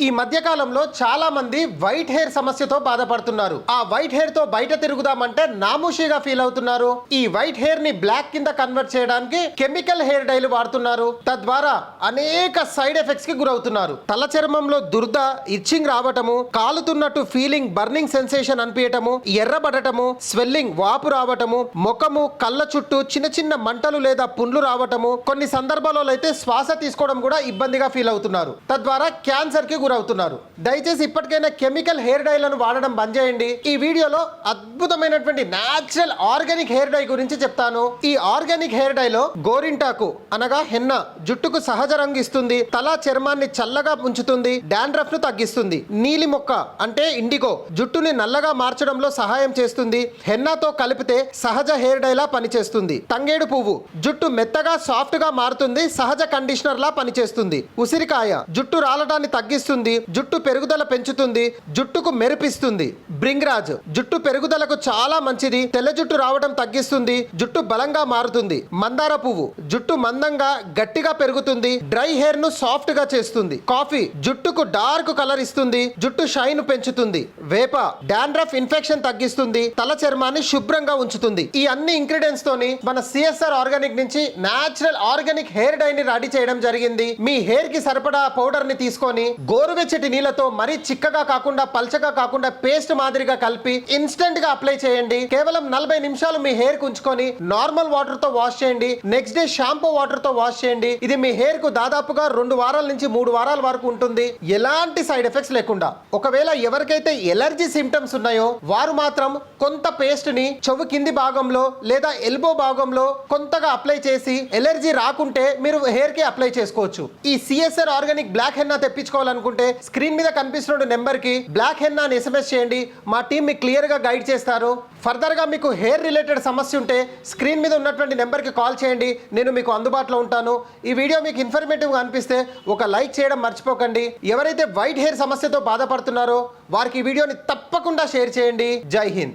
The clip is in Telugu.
ఈ మధ్య కాలంలో చాలా మంది వైట్ హెయిర్ సమస్యతో బాధపడుతున్నారు. ఆ వైట్ హెయిర్ తో బయట తిరుగుదామంటే నామూషిగా ఫీల్ అవుతున్నారు. ఈ వైట్ హెయిర్ ని బ్లాక్ కింద కన్వర్ట్ చేయడానికి కెమికల్ హెయిర్ డైలు వాడుతున్నారు. తద్వారా అనేక సైడ్ ఎఫెక్ట్స్ కి గురవుతున్నారు. తల చర్మంలో దురద, ఇచ్చింగ్ రావటము, కాలుతున్నట్టు ఫీలింగ్, బర్నింగ్ సెన్సేషన్ అనిపించటము, ఎర్రబడటము, స్వెల్లింగ్, వాపు రావటము, ముఖము, కళ్ళ చుట్టూ చిన్న చిన్న మంటలు లేదా పుండ్లు రావటము, కొన్ని సందర్భాలలో అయితే శ్వాస తీసుకోవడం కూడా ఇబ్బందిగా ఫీల్ అవుతున్నారు. తద్వారా క్యాన్సర్ కి గురవుతున్నారు. దయచేసి ఇప్పటికైనా కెమికల్ హెయిర్ డైలను వాడడం బంద్ చేయండి. ఈ వీడియోలో అద్భుతమైనటువంటి న్యాచురల్ ఆర్గానిక్ హెయిర్ డై గురించి చెప్తాను. ఈ ఆర్గానిక్ హెయిర్ డైలో గోరింటాకు అనగా హెన్న జుట్టుకు సహజ రంగు ఇస్తుంది, తల చర్మాన్ని చల్లగా ఉంచుతుంది, డాండ్రఫ్ ను తగ్గిస్తుంది. నీలి మొక్క అంటే ఇండిగో జుట్టుని నల్లగా మార్చడంలో సహాయం చేస్తుంది. హెన్నాతో కలిపితే సహజ హెయిర్ డైలా పనిచేస్తుంది. తంగేడు పువ్వు జుట్టు మెత్తగా సాఫ్ట్ గా మారుతుంది, సహజ కండిషనర్ లా పనిచేస్తుంది. ఉసిరికాయ జుట్టు రాలడాన్ని తగ్గిస్తుంది, జుట్టు పెరుగుదల పెంచుతుంది, జుట్టుకు మెరిపిస్తుంది. బ్రింగ్రాజ్ జుట్టు పెరుగుదలకు చాలా మంచిది, తెల్ల జుట్టు రావడం తగ్గిస్తుంది, జుట్టు బలంగా మారుతుంది. మందార పువ్వు జుట్టు మందంగా గట్టిగా పెరుగుతుంది, డ్రై హెయిర్ ను సాఫ్ట్ గా చేస్తుంది. కాఫీ జుట్టుకు డార్క్ కలర్ ఇస్తుంది, జుట్టు షైన్ పెంచుతుంది. వేప డాండ్రఫ్ ఇన్ఫెక్షన్ తగ్గిస్తుంది, తల చర్మాన్ని శుభ్రంగా ఉంచుతుంది. ఈ అన్ని ఇంగ్రీడియంట్స్ తోని మన సిఎస్ఆర్ ఆర్గానిక్ నుంచి న్యాచురల్ ఆర్గానిక్ హెయిర్ డై ని రెడీ చేయడం జరిగింది. మీ హెయిర్ కి సరిపడా పౌడర్ ని తీసుకొని గోరువెచ్చటి నీళ్ళతో మరీ చిక్కగా కాకుండా పల్చగా కాకుండా పేస్ట్ మాదిరిగా కలిపి ఇన్స్టెంట్ గా అప్లై చేయండి. కేవలం 40 నిమిషాలు మీ హెయిర్ కు ఉంచుకొని నార్మల్ వాటర్ తో వాష్ చేయండి. నెక్స్ట్ డే షాంపూ వాటర్ తో వాష్ చేయండి. ఇది మీ హెయిర్ కు దాదాపుగా 2 వారాల నుంచి 3 వారాల వరకు ఉంటుంది, ఎలాంటి సైడ్ ఎఫెక్ట్స్ లేకుండా. ఒకవేళ ఎవరికైతే ఎలర్జీ సిమ్టమ్స్ ఉన్నాయో వారు మాత్రం కొంత పేస్ట్ ని చెవు కింది భాగంలో లేదా ఎల్బో భాగంలో కొంతగా అప్లై చేసి ఎలర్జీ రాకుంటే మీరు హెయిర్ కి అప్లై చేసుకోవచ్చు. ఈ సిఎస్ఆర్ ఆర్గానిక్ బ్లాక్ హెన్నా తెప్పించుకోవాలనుకుంటే స్క్రీన్ మీద కనిపిస్తున్న నెంబర్ కి బ్లాక్ హెన్నా అని SMS చేయండి. మా టీం మీకు క్లియర్ గా గైడ్ చేస్తారు. ఫర్దర్ గా మీకు హెయిర్ రిలేటెడ్ సమస్య ఉంటే స్క్రీన్ మీద ఉన్నటువంటి నెంబర్ కి కాల్ చేయండి, నేను మీకు అందుబాటులో ఉంటాను. ఈ వీడియో మీకు ఇన్ఫర్మేటివ్ గా అనిపిస్తే ఒక లైక్ చేయడం మర్చిపోకండి. ఎవరైతే వైట్ హెయిర్ సమస్యతో బాధపడుతున్నారో వారికి ఈ వీడియోని తప్పకుండా షేర్ చేయండి. జై హింద్.